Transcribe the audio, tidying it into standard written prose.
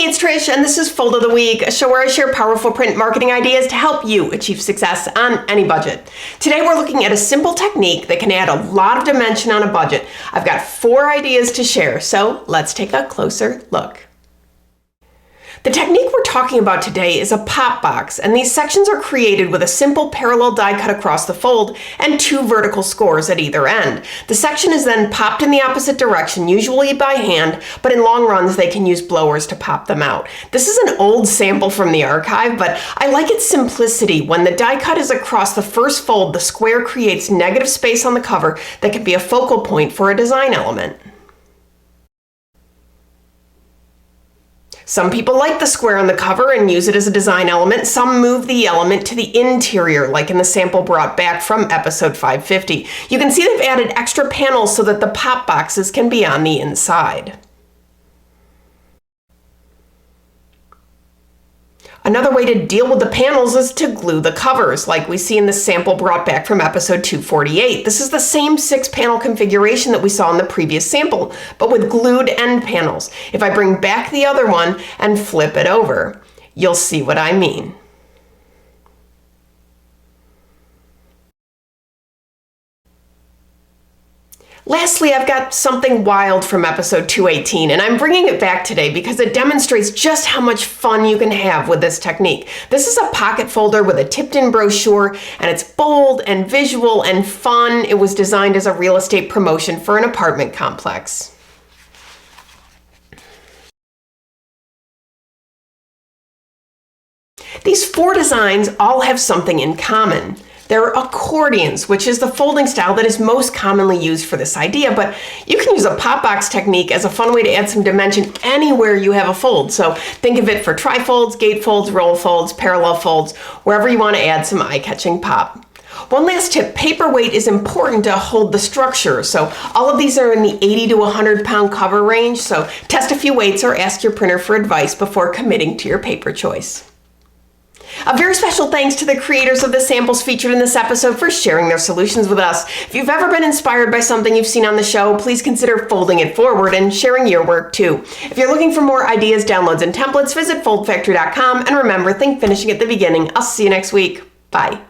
it's Trish, and this is Fold of the Week, a show where I share powerful print marketing ideas to help you achieve success on any budget. Today we're looking at a simple technique that can add a lot of dimension on a budget. I've got 4 ideas to share, so let's take a closer look. The technique we're talking about today is a pop box, and these sections are created with a simple parallel die cut across the fold and 2 vertical scores at either end. The section is then popped in the opposite direction, usually by hand, but in long runs they can use blowers to pop them out. This is an old sample from the archive, but I like its simplicity. When the die cut is across the first fold, the square creates negative space on the cover that can be a focal point for a design element. Some people like the square on the cover and use it as a design element. Some move the element to the interior, like in the sample brought back from episode 550. You can see they've added extra panels so that the pop boxes can be on the inside. Another way to deal with the panels is to glue the covers, like we see in the sample brought back from episode 248. This is the same 6-panel configuration that we saw in the previous sample, but with glued end panels. If I bring back the other one and flip it over, you'll see what I mean. Lastly, I've got something wild from episode 218, and I'm bringing it back today because it demonstrates just how much fun you can have with this technique. This is a pocket folder with a tipped-in brochure, and it's bold and visual and fun. It was designed as a real estate promotion for an apartment complex. These 4 designs all have something in common. They're accordions, which is the folding style that is most commonly used for this idea, but you can use a pop box technique as a fun way to add some dimension anywhere you have a fold. So think of it for trifolds, gatefolds, roll folds, parallel folds, wherever you want to add some eye-catching pop. One last tip, paperweight is important to hold the structure. So all of these are in the 80 to 100 pound cover range, so test a few weights or ask your printer for advice before committing to your paper choice. A very special thanks to the creators of the samples featured in this episode for sharing their solutions with us. If you've ever been inspired by something you've seen on the show, please consider folding it forward and sharing your work too. If you're looking for more ideas, downloads, and templates, visit foldfactory.com, and remember, think finishing at the beginning. I'll see you next week. Bye.